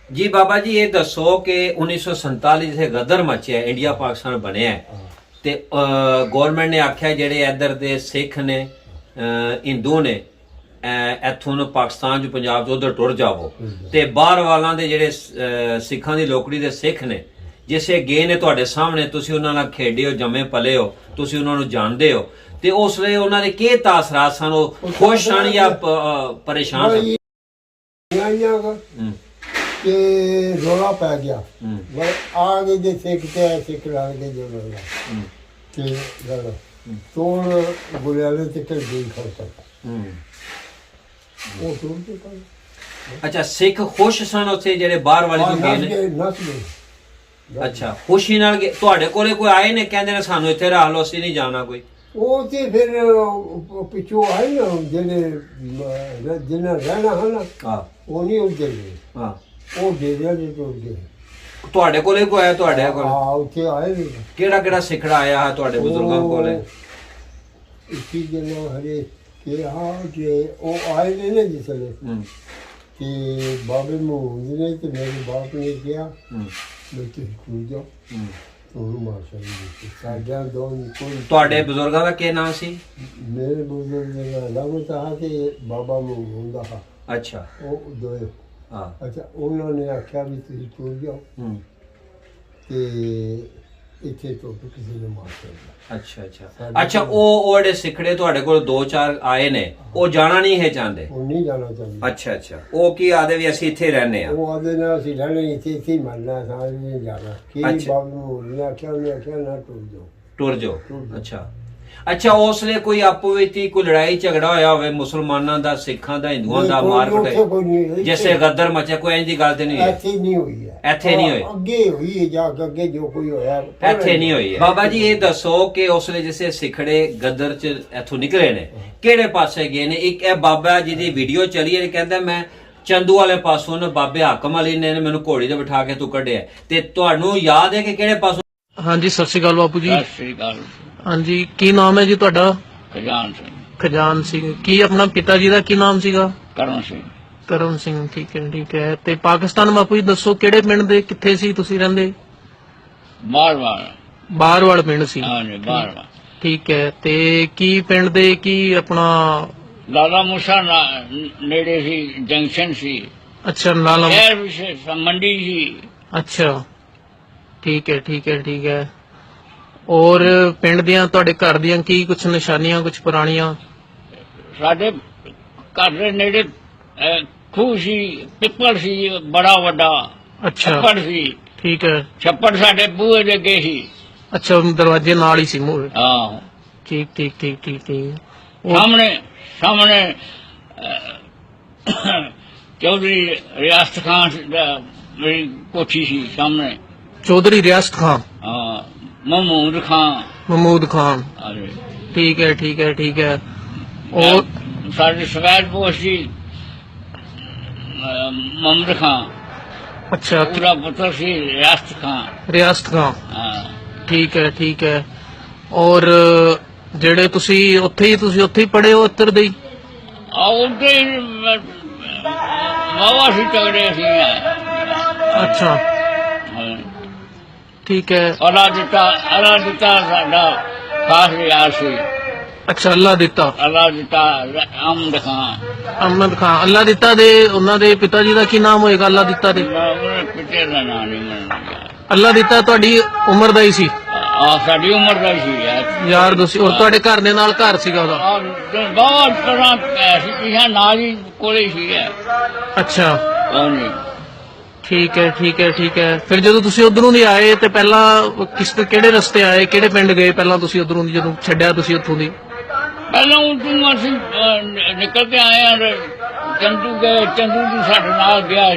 जी बाबा जी ये दसो कि 1947 जिथे गदर मचिया इंडिया पाकिस्तान बनया ते गवर्नमेंट ने आख्या जेडे इधर दे सिख ने हिंदू ने इथों पाकिस्तान च पंजाब च उधर टुर जावो ते बाहर वालों दे जेडे सिखां दी लोकड़ी दे सिख ने जिसे गए ने तुहाडे सामने तुसी उन्हां नाल खेडे हो जमे पले हो तुसी उन्हां नूं जानदे हो ते उस वे उन्हां दे के तासरात सन खुश सन या परेशान सन कि रोला पै गया आगे जे सिख ते सिख लग गए जो रोला कि लड़ो तो गुलियाले ते कर दी खाता वो टूर के कर अच्छा सिख खुश सन उत्थे जेडे बाहर वाले तो गए ने नस गए अच्छा खुशी नाल ਤੁਹਾਡੇ ਕੋਲੇ ਕੋਈ ਆਏ ਨੇ ਕਹਿੰਦੇ ਨੇ ਸਾਨੂੰ ਇੱਥੇ ਰੱਖ ਲਓ ਅਸੀਂ ਨਹੀਂ ਜਾਣਾ ਕੋਈ ਉਹ ਤੇ ਫਿਰ ਪਿੱਛੋਂ ਆਏ ਨਾ ਜਿਹੜੇ ਜਿਹਨਾਂ ਰਹਿਣਾ ਹਨ ਹਾਂ ਉਹ ਨਹੀਂ ਉੱਜੇ ਗਏ ਹਾਂ ਉਹ ਡੇਰਿਆਂ ਦੇ ਟੁਰ ਗਏ ਤੁਹਾਡੇ ਕੋਲੇ ਕੋਈ ਆਇਆ ਤੁਹਾਡੇ ਕੋਲ ਹਾਂ ਉੱਥੇ ਆਏ ਨੇ ਕਿਹੜਾ ਕਿਹੜਾ ਸਿੱਖੜਾ ਆਇਆ ਹੈ ਤੁਹਾਡੇ ਬਜ਼ੁਰਗਾਂ ਕੋਲੇ ਇਸੀ ਜਿਹਨਾਂ ਹਰੇ ਕਿ ਹਾਂ ਕਿ ਉਹ ਆਏ ਨੇ ਜਿਸ ਵੇਲੇ ਕਿ ਬਾਬੇ ਮੂੰਹ ਨੇ ਤੇ ਮੇਰੇ ਬਾਪ ਨੇ ਕਿਹਾ ਬੇਟੇ ਸਕੂਲ ਜਾ ਤੂੰ ਮਾਸ਼ਾ ਅੱਲਾਹ ਸਾਡਾ ਦੋਨ ਕੋਈ ਤੁਹਾਡੇ ਬਜ਼ੁਰਗਾਂ ਦਾ ਕੀ ਨਾਮ ਸੀ ਮੇਰੇ ਬਜ਼ੁਰਗ ਦਾ ਨਾਮ ਤਾਂ ਕਿ ਬਾਬਾ ਮੂੰਹ ਹੁੰਦਾ ਹੈ ਅੱਛਾ ਉਹ ਦੋਏ ਹਾਂ ਅੱਛਾ ਉਹਨਾਂ ਨੇ ਆਖਿਆ ਵੀ ਤੁਸੀਂ ਟੁਰ ਜਾਓ ਤੇ ਇੱਥੇ ਤੋਂ ਕਿਸੇ ਨੇ ਮਾਰ ਦਿੱਤਾ ਅੱਛਾ ਅੱਛਾ ਅੱਛਾ ਉਹ ਜਿਹੜੇ ਸਿੱਖੜੇ ਤੁਹਾਡੇ ਕੋਲ ਦੋ ਚਾਰ ਆਏ ਨੇ ਉਹ ਜਾਣਾ ਨਹੀਂ ਹੈ ਚਾਹੁੰਦੇ ਉਹ ਨਹੀਂ ਜਾਣਾ ਚਾਹੁੰਦੇ ਅੱਛਾ ਅੱਛਾ ਉਹ ਕੀ ਆਦੇ ਵੀ ਅਸੀਂ ਇੱਥੇ ਰਹਿੰਦੇ ਆ ਉਹ ਆਦੇ ਨੇ ਅਸੀਂ ਰਹਿਣੇ ਇੱਥੇ ਹੀ ਮਰਨਾ ਸਾਰੇ ਨਹੀਂ ਜਾਣਾ ਕੀ ਬਾਬੂ ਨੂੰ ਨੇ ਆਖਿਆ ਨਾ ਟੁਰ ਜਾਓ ਟੁਰ ਜਾਓ ਅੱਛਾ ਅੱਛਾ ਉਸ ਲਈ ਕੋਈ ਆਪੋ ਵਿੱਚ ਹੀ ਕੋਈ ਲੜਾਈ ਝਗੜਾ ਹੋਇਆ ਹੋਵੇ ਮੁਸਲਮਾਨਾਂ ਦਾ ਸਿੱਖਾਂ ਦਾ ਹਿੰਦੂਆਂ ਦਾ ਮਾਰ ਕੁਟਾਈ ਜਿਵੇਂ ਗਦਰ ਮਚਿਆ ਕੋਈ ਇੰਜ ਦੀ ਗੱਲ ਤੇ ਨਹੀਂ ਹੋਈ ਇੱਥੇ ਨਹੀਂ ਹੋਈ ਹੈ ਇੱਥੇ ਨਹੀਂ ਹੋਈ ਅੱਗੇ ਹੋਈ ਹੈ ਜਾ ਕੇ ਅੱਗੇ ਜੋ ਕੋਈ ਹੋਇਆ ਇੱਥੇ ਨਹੀਂ ਹੋਈ ਹੈ ਬਾਬਾ ਜੀ ਇਹ ਦੱਸੋ ਕਿ ਉਸ ਲਈ ਜਿਸੇ ਸਿਖੜੇ ਗਦਰ ਚ ਇੱਥੋਂ ਨਿਕਲੇ ਨੇ ਕਿਹੜੇ ਪਾਸੇ ਗਏ ਨੇ ਇੱਕ ਇਹ ਬਾਬਾ ਜੀ ਦੀ ਵੀਡੀਓ ਚੱਲੀ ਹੈ ਕਹਿੰਦਾ ਮੈਂ ਚੰਦੂ ਵਾਲੇ ਪਾਸੋਂ ਨੇ ਬਾਬੇ ਹਾਕਮ ਅਲੀ ਨੇ ਮੈਨੂੰ ਘੋੜੀ ਤੇ ਬਿਠਾ ਕੇ ਤੂੰ ਕੱਢਿਆ ਤੇ ਤੁਹਾਨੂੰ ਯਾਦ ਹੈ ਕਿ ਕਿਹੜੇ ਪਾਸੋਂ ਹਾਂਜੀ ਸਤਿ ਸ਼੍ਰੀ ਅਕਾਲ ਬਾਪੂ ਜੀ ਸਤਿ ਸ੍ਰੀ ਅਕਾਲ ਹਾਂਜੀ ਕੀ ਨਾਮ ਹੈ ਜੀ ਤੁਹਾਡਾ ਖਜਾਨ ਸਿੰਘ ਖਜਾਨ ਸਿੰਘ ਕੀ ਆਪਣਾ ਪਿਤਾ ਜੀ ਦਾ ਕੀ ਨਾਮ ਸੀਗਾ ਕਰਮ ਸਿੰਘ ਕਰਮ ਸਿੰਘ ਠੀਕ ਹੈ ਤੇ ਪਾਕਿਸਤਾਨ ਬਾਪੂ ਜੀ ਦੱਸੋ ਕਿਹੜੇ ਪਿੰਡ ਦੇ ਕਿੱਥੇ ਸੀ ਤੁਸੀਂ ਰਹਿੰਦੇ ਬਾਹਰਵਾਲ ਪਿੰਡ ਸੀ ਹਾਂਜੀ ਬਾਹਰਵਾਲ ਠੀਕ ਹੈ ਤੇ ਕੀ ਪਿੰਡ ਦੇ ਕੀ ਆਪਣਾ ਲਾਲਾ ਮੂਸਾ ਨੇੜੇ ਸੀ ਜੰਕਸ਼ਨ ਸੀ ਅੱਛਾ ਨਾਲਾ ਸ਼ਹਿਰ ਵਿੱਚ ਮੰਡੀ ਸੀ ਅੱਛਾ ਠੀਕ ਹੈ ਔਰ ਪਿੰਡ ਦੀਆਂ ਤੁਹਾਡੇ ਘਰ ਦੀਆਂ ਕੀ ਕੁਝ ਨਿਸ਼ਾਨੀਆਂ ਕੁਝ ਪੁਰਾਣੀਆਂ ਸਾਡੇ ਘਰ ਦੇ ਨੇੜੇ ਖੂਹ ਸੀ ਪਿੱਪਲ ਸੀ ਬੜਾ ਵੱਡਾ ਅੱਛਾ ਛੱਪੜ ਸੀ ਠੀਕ ਹੈ ਛੱਪੜ ਸਾਡੇ ਬੂਹੇ ਦੇ ਅੱਗੇ ਸੀ ਅੱਛਾ ਦਰਵਾਜ਼ੇ ਨਾਲ ਹੀ ਸੀ ਮੂਹਰੇ ਹਾਂ ਠੀਕ ਸਾਹਮਣੇ ਚੌਧਰੀ ਰਿਆਸਤ ਖਾਨ ਦਾ ਮੇਰੀ ਕੋਠੀ ਸੀ ਸਾਹਮਣੇ ਚੌਧਰੀ ਰਿਆਸਤ ਖਾਨ ਹਾਂ ਮਹਿਮੂਦ ਖਾਨ ਹਾਂਜੀ ਠੀਕ ਹੈ ਔਰ ਸਾਡੇ ਸਵੈਰ ਪੋਸਟ ਸੀ ਮੁਹੰਮਦ ਖਾਨ ਅੱਛਾ ਪੂਰਾ ਪੁੱਤਰ ਸੀ ਰਿਆਸਤ ਖਾਨ ਹਾਂ ਠੀਕ ਹੈ ਔਰ ਜਿਹੜੇ ਤੁਸੀਂ ਉੱਥੇ ਹੀ ਪੜ੍ਹੇ ਹੋ ਉੱਤਰ ਦੇ ਉੱਥੇ ਵਾਵਾ ਸੀ ਤਗੜੇ ਸੀ ਅੱਛਾ ਠੀਕ ਹੈ ਅੱਲਾ ਦਿੱਤਾ ਸਾਡਾ ਖਾਸ ਯਾਰ ਸੀ ਅੱਛਾ ਅੱਲਾ ਦਿੱਤਾ ਅਹਿਮਦ ਖਾਨ ਅੱਲਾ ਦਿੱਤਾ ਦੇ ਉਹਨਾਂ ਦੇ ਪਿਤਾ ਜੀ ਦਾ ਕੀ ਨਾਮ ਹੋਏਗਾ ਅੱਲਾ ਦਿੱਤਾ ਦੇ ਪਿੱਤੇ ਦਾ ਨਾਮ ਨਹੀਂ ਮੈਨੂੰ ਅੱਲਾ ਦਿੱਤਾ ਤੁਹਾਡੀ ਉਮਰ ਦਾ ਹੀ ਸੀ ਸਾਡੀ ਉਮਰ ਦਾ ਸੀ ਯਾਰ ਤੁਸੀਂ ਔਰ ਤੁਹਾਡੇ ਘਰ ਦੇ ਨਾਲ ਘਰ ਸੀਗਾ ਉਹਦਾ ਬਹੁਤ ਤਰ੍ਹਾਂ ਸੀ ਨਾਲ ਹੀ ਕੋਲੇ ਸੀ ਅੱਛਾ ਹਾਂਜੀ ਠੀਕ ਹੈ ਫਿਰ ਜਦੋਂ ਤੁਸੀਂ ਉਧਰੋਂ ਦੀ ਆਏ ਤੇ ਪਹਿਲਾਂ ਕਿਹੜੇ ਰਸਤੇ ਆਏ ਕਿਹੜੇ ਪਿੰਡ ਗਏ ਪਹਿਲਾਂ ਤੁਸੀਂ ਉਧਰੋਂ ਦੀ ਜਦੋਂ ਛੱਡਿਆ ਤੁਸੀਂ ਉੱਥੋਂ ਦੀ ਪਹਿਲਾਂ ਉਦੋਂ ਅਸੀਂ ਨਿਕਲ ਕੇ ਆਏ ਆ ਚੰਦੂ ਗਏ ਚੰਦੂ ਦੀ ਸਾਡੇ ਨਾਲ ਗਿਆ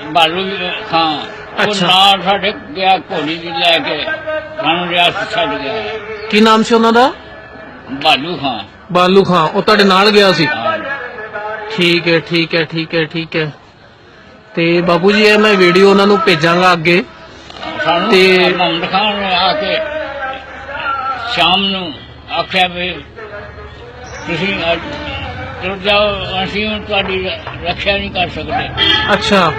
ਬਾਲੂ ਖਾਂ ਉਹ ਨਾਲ ਸਾਡੇ ਗਿਆ ਘੋੜੀ ਦੀ ਲੈ ਕੇ ਸਾਨੂੰ ਰਿਆਸਤ ਛੱਡ ਗਿਆ ਕੀ ਨਾਮ ਸੀ ਉਹਨਾਂ ਦਾ ਬਾਲੂ ਖਾਂ ਉਹ ਤੁਹਾਡੇ ਨਾਲ ਗਿਆ ਸੀ ਠੀਕ ਹੈ ਤੇ ਬਾਪੂ ਜੀ ਇਹ ਮੈਂ ਵੀਡੀਓ ਉਹਨਾਂ ਨੂੰ ਭੇਜਾਂਗਾ ਅੱਗੇ ਤੇ ਮੁਹੰਮਦ ਖਾਨ ਨੇ ਆ ਕੇ ਸ਼ਾਮ ਨੂੰ ਆਖਿਆ ਵੀ ਤੁਸੀਂ ਤੁਰ ਜਾਓ, ਅਸੀਂ ਹੁਣ ਤੁਹਾਡੀ ਰੱਖਿਆ ਨਹੀਂ ਕਰ ਸਕਦੇ। ਅੱਛਾ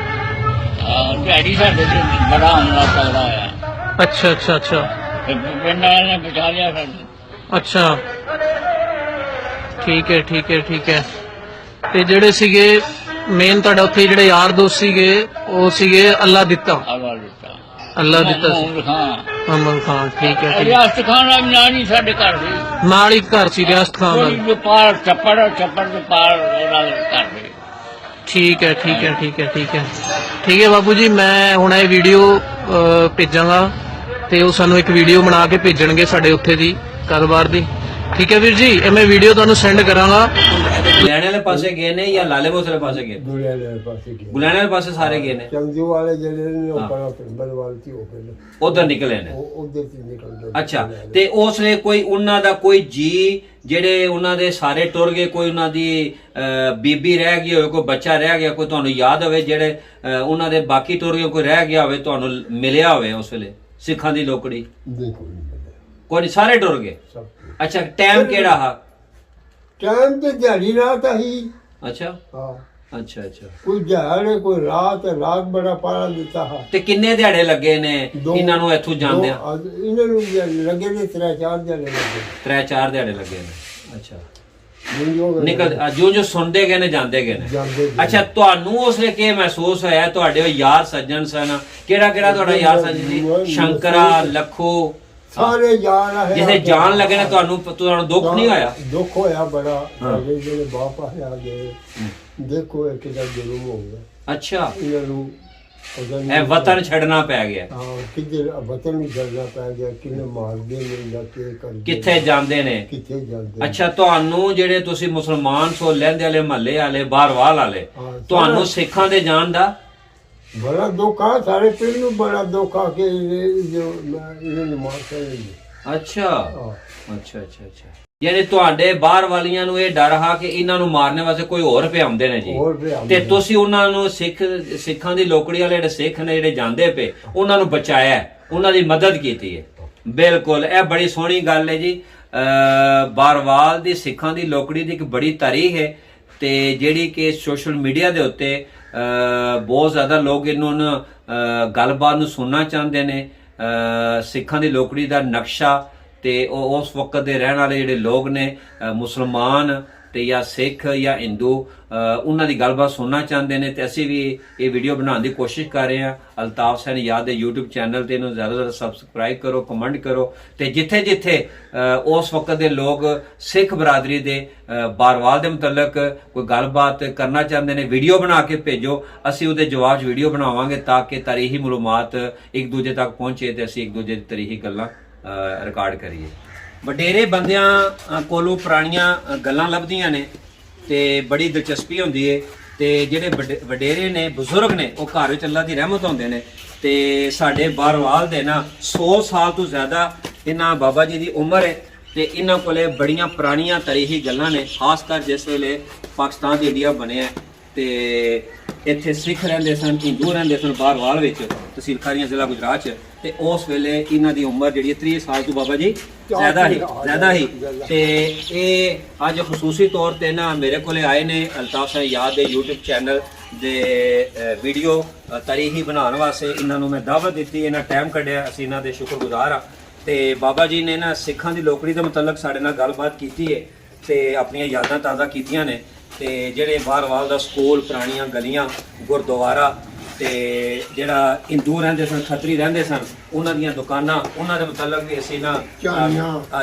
ਦਿਹਾੜੀ ਸਾਡੇ ਤੇ ਬੜਾ ਹਮਲਾ ਤਗੜਾ ਹੋਇਆ, ਅੱਛਾ ਅੱਛਾ ਅੱਛਾ ਤੇ ਪਿੰਡ ਵਾਲਿਆਂ ਨੇ ਬਚਾ ਲਿਆ ਸਾਨੂੰ। ਅੱਛਾ ਠੀਕ ਹੈ ਠੀਕ ਹੈ ਠੀਕ ਹੈ। ਤੇ ਜਿਹੜੇ ਸੀਗੇ ਮੇਨ ਤੁਹਾਡਾ ਉੱਥੇ ਜਿਹੜੇ ਯਾਰ ਦੋਸਤ ਸੀਗੇ ਉਹ ਸੀਗੇ ਅੱਲਾ ਦਿੱਤਾ ਆਵਾ ਦਿੱਤਾ, ਅੱਲਾ ਦਿੱਤਾ ਸੀ ਮੁਹੰਮਦ ਖਾਨ, ਮੁਹੰਮਦ ਖਾਨ। ਠੀਕ ਹੈ ਠੀਕ ਰਿਆਸਤ ਖਾਨ ਦਾ ਵੀ ਨਾਂ ਨਹੀਂ ਸਾਡੇ ਘਰ ਸੀ। ਨਾਲ ਹੀ ਘਰ ਸੀ ਰਿਆਸਤ ਖਾਨ ਉਹਦੀ ਦਾ। ਜੋ ਪਾਰ ਛੱਪੜ ਦੇ ਪਾਰ ਉਹਨਾਂ ਦੇ ਘਰ ਸੀ। ਠੀਕ ਹੈ ਠੀਕ ਹੈ ਠੀਕ ਹੈ ਠੀਕ ਹੈ ਠੀਕ ਹੈ ਬਾਬੂ ਜੀ, ਮੈਂ ਹੁਣ ਇਹ ਵੀਡੀਓ ਭੇਜਾਂਗਾ ਤੇ ਉਹ ਸਾਨੂੰ ਇੱਕ ਵੀਡੀਓ ਬਣਾ ਕੇ ਭੇਜਣਗੇ ਸਾਡੇ ਉੱਥੇ ਦੀ ਕਾਰੋਬਾਰ ਦੀ। ਠੀਕ ਹੈ ਵੀਰ ਜੀ, ਇਹ ਮੈਂ ਵੀਡੀਓ ਤੁਹਾਨੂੰ ਸੈਂਡ ਕਰਾਂਗਾ। ਗੁਲਿਆਣੇ ਵਾਲੇ ਪਾਸੇ ਗਏ ਨੇ ਜਾਂ ਲਾਲੇ ਬੋਸ ਵਾਲੇ ਪਾਸੇ ਗਏ? ਦੁਨੀਆ ਦੇ ਪਾਸੇ ਗਏ। ਗੁਲਿਆਣੇ ਵਾਲੇ ਪਾਸੇ ਸਾਰੇ ਗਏ ਨੇ, ਚੰਦੂ ਵਾਲੇ ਜਿਹੜੇ ਨੇ ਉਹ ਬੜਾ ਬਲਵਾਲ ਸੀ, ਉਹ ਫਿਰ ਉਧਰ ਨਿਕਲੇ ਨੇ। ਉਹ ਉਧਰ ਸੀ ਨਿਕਲ ਗਏ। ਅੱਛਾ, ਤੇ ਉਸਲੇ ਕੋਈ ਉਹਨਾਂ ਦਾ ਕੋਈ ਜੀ ਜਿਹੜੇ ਉਹਨਾਂ ਦੇ ਸਾਰੇ ਟੁਰ ਗਏ, ਕੋਈ ਉਹਨਾਂ ਦੀ ਬੀਬੀ ਰਹਿ ਗਈ ਹੋਵੇ, ਕੋਈ ਬੱਚਾ ਰਹਿ ਗਿਆ, ਕੋਈ ਤੁਹਾਨੂੰ ਯਾਦ ਹੋਵੇ ਜਿਹੜੇ ਉਹਨਾਂ ਦੇ ਬਾਕੀ ਟੁਰ ਗਏ, ਕੋਈ ਰਹਿ ਗਿਆ ਹੋਵੇ ਤੁਹਾਨੂੰ ਮਿਲਿਆ ਹੋਵੇ ਉਸ ਵੇਲੇ ਸਿੱਖਾਂ ਦੀ ਲੋਕੜੀ? ਦੇਖੋ ਨਹੀਂ ਮਿਲਿਆ, ਕੋਈ ਨਹੀਂ, ਸਾਰੇ ਟੁਰ ਗਏ। ਸਭ ਅੱਛਾ, ਟਾਈਮ ਕਿਹੜਾ ਹਾ? ਟਾਈਮ ਤੇ ਦਿਹਾੜੀ ਰਾਤ ਆਹੀ। ਅੱਛਾ ਹਾਂ, ਅੱਛਾ ਅੱਛਾ। ਕੋਈ ਦਿਹਾੜੇ ਕੋਈ ਰਾਤ ਬੜਾ ਪਾਰਾ ਦਿੱਤਾ ਹੈ। ਤੇ ਕਿੰਨੇ ਦਿਹਾੜੇ ਲੱਗੇ ਨੇ ਇਹਨਾਂ ਨੂੰ ਇੱਥੋਂ ਜਾਂਦਿਆਂ? ਇਹਨਾਂ ਨੂੰ ਲੱਗੇ ਨੇ 3-4 ਦਿਹਾੜੇ ਲੱਗੇ। 3-4 ਦਿਹਾੜੇ ਲੱਗੇ ਨੇ। ਅੱਛਾ, ਨਿਕਲ ਨਿਕਲ ਜੋ ਸੁਣਦੇ ਗਏ ਨੇ ਜਾਂਦੇ ਗਏ ਨੇ। ਜਾਂਦੇ ਅੱਛਾ, ਤੁਹਾਨੂੰ ਉਸਲੇ ਕੀ ਮਹਿਸੂਸ ਹੋਇਆ? ਤੁਹਾਡੇ ਉਹ ਯਾਰ ਸੱਜਣ ਸਨ, ਕਿਹੜਾ ਤੁਹਾਡਾ ਯਾਰ ਸੱਜਣ ਸੀ? ਸ਼ੰਕਰਾ, ਲੱਖੂ, ਸਾਰੇ ਯਾਰ ਹੈ। ਜਿਸੇ ਜਾਣ ਲੱਗੇ ਨੇ ਤੁਹਾਨੂੰ ਦੁੱਖ ਨਹੀਂ ਹੋਇਆ? ਦੁੱਖ ਹੋਇਆ ਬੜਾ। ਜਿਹੜੇ ਬਾਪ ਆ ਗਏ, ਦੇਖੋ ਇਹ ਕਿਹਦਾ ਜ਼ੁਲਮ ਹੋ ਗਿਆ। ਅੱਛਾ, ਇਹਨਾਂ ਨੂੰ ਇਹ ਵਤਨ ਛੱਡਣਾ ਪੈ ਗਿਆ। ਹਾਂ, ਕਿੱਧਰ ਵਤਨ ਨੂੰ ਛੱਡਣਾ ਪੈ ਗਿਆ, ਕਿੰਨੇ ਮਾਰਦੇ ਨੇ ਜਾਂ ਕੀ ਕਰਦੇ, ਕਿੱਥੇ ਜਾਂਦੇ ਨੇ? ਕਿੱਥੇ ਜਾਂਦੇ। ਅੱਛਾ, ਤੁਹਾਨੂੰ ਜਿਹੜੇ ਤੁਸੀਂ ਮੁਸਲਮਾਨ ਸੋ ਲਹਿੰਦੇ ਵਾਲੇ ਮਹੱਲੇ ਵਾਲੇ ਬਾਹਰਵਾਲ ਵਾਲੇ, ਤੁਹਾਨੂੰ ਸਿੱਖਾਂ ਦੇ ਜਾਣ ਦਾ ਬੜਾ ਦੁੱਖ ਆ। ਸਾਰੇ ਪਿੰਡ ਨੂੰ ਬੜਾ ਦੁੱਖ ਆ ਕਿ ਇਹਨਾਂ ਨੂੰ ਮਾਰ ਸਕਦੇ। ਅੱਛਾ ਅੱਛਾ ਅੱਛਾ ਅੱਛਾ, ਯਾਨੀ ਤੁਹਾਡੇ ਬਾਹਰ ਵਾਲੀਆਂ ਨੂੰ ਇਹ ਡਰ ਹਾ ਕਿ ਇਹਨਾਂ ਨੂੰ ਮਾਰਨ ਵਾਸਤੇ ਕੋਈ ਹੋਰ ਪਿਆਉਂਦੇ ਨੇ ਜੀ, ਤੇ ਤੁਸੀਂ ਉਹਨਾਂ ਨੂੰ ਸਿੱਖਾਂ ਦੀ ਲੋਕੜੀ ਵਾਲੇ ਜਿਹੜੇ ਸਿੱਖ ਨੇ ਜਿਹੜੇ ਜਾਂਦੇ ਪਏ ਉਹਨਾਂ ਨੂੰ ਬਚਾਇਆ, ਉਹਨਾਂ ਦੀ ਮਦਦ ਕੀਤੀ ਹੈ। ਬਿਲਕੁਲ, ਇਹ ਬੜੀ ਸੋਹਣੀ ਗੱਲ ਹੈ ਜੀ। ਬਾਰਵਾਲ ਦੀ ਸਿੱਖਾਂ ਦੀ ਲੋਕੜੀ ਦੀ ਇੱਕ ਬੜੀ ਤਾਰੀਖ ਹੈ ਤੇ ਜਿਹੜੀ ਕਿ ਸੋਸ਼ਲ ਮੀਡੀਆ ਦੇ ਉੱਤੇ ਬਹੁਤ ਜ਼ਿਆਦਾ ਲੋਕ ਇਹਨੂੰ ਗੱਲਬਾਤ ਨੂੰ ਸੁਣਨਾ ਚਾਹੁੰਦੇ ਨੇ। ਸਿੱਖਾਂ ਦੀ ਲੋਕੜੀ ਦਾ ਨਕਸ਼ਾ ਤੇ ਉਹ ਉਸ ਵਕਤ ਦੇ ਰਹਿਣ ਵਾਲੇ ਜਿਹੜੇ ਲੋਕ ਨੇ ਮੁਸਲਮਾਨ ਤੇ ਜਾਂ ਸਿੱਖ ਜਾਂ ਹਿੰਦੂ, ਉਹਨਾਂ ਦੀ ਗੱਲਬਾਤ ਸੁਣਨਾ ਚਾਹੁੰਦੇ ਨੇ ਤੇ ਅਸੀਂ ਵੀ ਇਹ ਵੀਡੀਓ ਬਣਾਉਣ ਦੀ ਕੋਸ਼ਿਸ਼ ਕਰ ਰਹੇ ਹਾਂ। ਅਲਤਾਫ ਹੁਸੈਨ ਯਾਦ ਦੇ YouTube ਚੈਨਲ ਤੇ ਇਹਨੂੰ ਜ਼ਿਆਦਾ ਤੋਂ ਜ਼ਿਆਦਾ ਸਬਸਕ੍ਰਾਈਬ ਕਰੋ, ਕਮੈਂਟ ਕਰੋ ਤੇ ਜਿੱਥੇ ਜਿੱਥੇ ਉਸ ਵਕਤ ਦੇ ਲੋਕ ਸਿੱਖ ਬਰਾਦਰੀ ਦੇ ਬਾਰਵਾਲ ਦੇ ਮੁਤਲਕ ਕੋਈ ਗੱਲਬਾਤ ਕਰਨਾ ਚਾਹੁੰਦੇ ਨੇ, ਵੀਡੀਓ ਬਣਾ ਕੇ ਭੇਜੋ। ਅਸੀਂ ਉਹਦੇ ਜਵਾਬ 'ਚ ਵੀਡੀਓ ਬਣਾਵਾਂਗੇ ਤਾਂ ਕਿ ਤਾਰੀਖੀ ਮਾਲੂਮਾਤ ਇੱਕ ਦੂਜੇ ਤੱਕ ਪਹੁੰਚੇ ਤੇ ਅਸੀਂ ਇੱਕ ਦੂਜੇ ਦੀ ਤਾਰੀਖੀ ਗੱਲਾਂ ਰਿਕਾਰਡ ਕਰੀਏ। ਵਡੇਰੇ ਬੰਦਿਆਂ ਕੋਲੋਂ ਪੁਰਾਣੀਆਂ ਗੱਲਾਂ ਲੱਭਦੀਆਂ ਨੇ ਤੇ ਬੜੀ ਦਿਲਚਸਪੀ ਹੁੰਦੀ ਹੈ। ਤੇ ਜਿਹੜੇ ਵਡੇਰੇ ਨੇ, ਬਜ਼ੁਰਗ ਨੇ, ਉਹ ਘਰ ਵਿੱਚ ਅੱਲਾ ਦੀ ਰਹਿਮਤ ਹੁੰਦੇ ਨੇ ਤੇ ਸਾਡੇ ਬਾਰਵਾਲ ਦੇ ਨਾ 100 ਸਾਲ ਤੋਂ ਜ਼ਿਆਦਾ ਇਹਨਾਂ ਬਾਬਾ ਜੀ ਦੀ ਉਮਰ ਹੈ ਤੇ ਇਹਨਾਂ ਕੋਲੇ ਬੜੀਆਂ ਪੁਰਾਣੀਆਂ ਤਾਰੀਖੀ ਗੱਲਾਂ ਨੇ। ਖਾਸ ਕਰ ਜਿਸ ਵੇਲੇ ਪਾਕਿਸਤਾਨ ਤੇ ਇੰਡੀਆ ਬਣਿਆ ਤੇ ਇੱਥੇ ਸਿੱਖ ਰਹਿੰਦੇ ਸਨ, ਹਿੰਦੂ ਰਹਿੰਦੇ ਸਨ ਬਾਰਵਾਲ ਵਿੱਚ, ਤਹਿਸੀਲ ਖਾਰੀਆਂ ਜ਼ਿਲ੍ਹਾ ਗੁਜਰਾਤ 'ਚ, ਤੇ ਉਸ ਵੇਲੇ ਇਹਨਾਂ ਦੀ ਉਮਰ ਜਿਹੜੀ 30 ਸਾਲ ਤੋਂ ਬਾਬਾ ਜੀ ਜ਼ਿਆਦਾ ਹੀ ਤੇ ਇਹ ਅੱਜ ਖਸੂਸੀ ਤੌਰ ਤੇ ਨਾ ਮੇਰੇ ਕੋਲੇ ਆਏ ਨੇ ਅਲਤਾਫ ਹੁਸੈਨ ਯਾਦ ਦੇ YouTube ਚੈਨਲ ਦੇ ਵੀਡੀਓ ਤਾਰੀਖੀ ਬਣਾਉਣ ਵਾਸਤੇ। ਇਹਨਾਂ ਨੂੰ ਮੈਂ ਦਾਵਤ ਦਿੱਤੀ, ਇਹਨਾਂ ਟਾਈਮ ਕੱਢਿਆ, ਅਸੀਂ ਇਹਨਾਂ ਦੇ ਸ਼ੁਕਰਗੁਜ਼ਾਰ ਹਾਂ। ਤੇ ਬਾਬਾ ਜੀ ਨੇ ਨਾ ਸਿੱਖਾਂ ਦੀ ਲੋਕੜੀ ਦੇ ਮੁਤਲਕ ਸਾਡੇ ਨਾਲ ਗੱਲਬਾਤ ਕੀਤੀ ਹੈ ਤੇ ਆਪਣੀਆਂ ਯਾਦਾਂ ਤਾਜ਼ਾ ਕੀਤੀਆਂ ਨੇ। ਤੇ ਜਿਹੜੇ ਬਾਹਰਵਾਲ ਦਾ ਸਕੂਲ, ਪੁਰਾਣੀਆਂ ਗਲੀਆਂ, ਗੁਰਦੁਆਰਾ ਤੇ ਜਿਹੜਾ ਹਿੰਦੂ ਰਹਿੰਦੇ ਸਨ, ਖੱਤਰੀ ਰਹਿੰਦੇ ਸਨ, ਉਹਨਾਂ ਦੀਆਂ ਦੁਕਾਨਾਂ, ਉਹਨਾਂ ਦੇ ਮੁਤਲਕ ਵੀ ਅਸੀਂ ਨਾ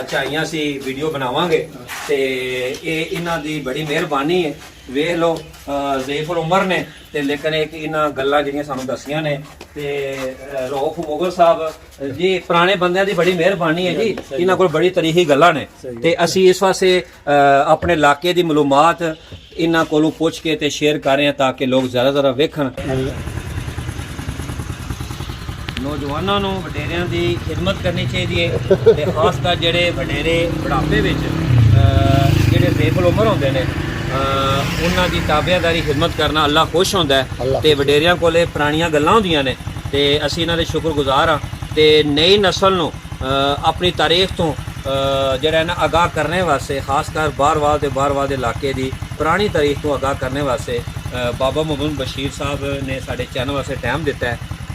ਝਾਈਆਂ ਸੀ ਵੀਡੀਓ ਬਣਾਵਾਂਗੇ। ਤੇ ਇਹ ਇਹਨਾਂ ਦੀ ਬੜੀ ਮਿਹਰਬਾਨੀ ਹੈ। ਵੇਖ ਲਓ ਜ਼ੈਫੁਲ ਉਮਰ ਨੇ ਤੇ ਲੇਕਿਨ ਇਹਨਾਂ ਗੱਲਾਂ ਜਿਹੜੀਆਂ ਸਾਨੂੰ ਦੱਸੀਆਂ ਨੇ ਤੇ ਰੌਫ ਮੁਗਲ ਸਾਹਿਬ ਜੀ, ਪੁਰਾਣੇ ਬੰਦਿਆਂ ਦੀ ਬੜੀ ਮਿਹਰਬਾਨੀ ਹੈ ਜੀ। ਇਹਨਾਂ ਕੋਲ ਬੜੀ ਤਾਰੀਖੀ ਗੱਲਾਂ ਨੇ ਤੇ ਅਸੀਂ ਇਸ ਵਾਸਤੇ ਆਪਣੇ ਇਲਾਕੇ ਦੀ ਮਾਲੂਮਾਤ ਇਹਨਾਂ ਕੋਲੋਂ ਪੁੱਛ ਕੇ ਤੇ ਸ਼ੇਅਰ ਕਰ ਰਹੇ ਹਾਂ ਤਾਂ ਕਿ ਲੋਕ ਜ਼ਿਆਦਾ ਵੇਖਣ। ਨੌਜਵਾਨਾਂ ਨੂੰ ਵਡੇਰਿਆਂ ਦੀ ਖਿਦਮਤ ਕਰਨੀ ਚਾਹੀਦੀ ਹੈ ਤੇ ਖਾਸ ਕਰ ਜਿਹੜੇ ਵਡੇਰੇ ਬੁਢਾਪੇ ਵਿੱਚ ਜਿਹੜੇ ਜ਼ੈਫੁਲ ਉਮਰ ਹੁੰਦੇ ਨੇ ਉਹਨਾਂ ਦੀ ਤਾਬਿਆਦਾਰੀ ਖਿਦਮਤ ਕਰਨਾ ਅੱਲਾ ਖੁਸ਼ ਹੁੰਦਾ ਹੈ। ਤੇ ਵਡੇਰਿਆਂ ਕੋਲੇ ਪੁਰਾਣੀਆਂ ਗੱਲਾਂ ਹੁੰਦੀਆਂ ਨੇ ਤੇ ਅਸੀਂ ਇਹਨਾਂ ਦੇ ਸ਼ੁਕਰਗੁਜ਼ਾਰ ਹਾਂ। ਤੇ ਨਈ ਨਸਲ ਨੂੰ ਆਪਣੀ ਤਾਰੀਖ ਤੋਂ ਜਿਹੜਾ ਨਾ ਆਗਾਹ ਕਰਨੇ ਵਾਸਤੇ ਖਾਸ ਕਰ ਬਾਹਰਵਾਲ ਦੇ ਇਲਾਕੇ ਦੀ ਪੁਰਾਣੀ ਤਾਰੀਖ ਤੋਂ ਆਗਾਹ ਕਰਨੇ ਵਾਸਤੇ ਬਾਬਾ ਮੁਹੰਮਦ ਬਸ਼ੀਰ ਸਾਹਿਬ ਨੇ ਸਾਡੇ ਚੈਨਲ ਵਾਸਤੇ ਟਾਈਮ ਦਿੱਤਾ ਹੈ।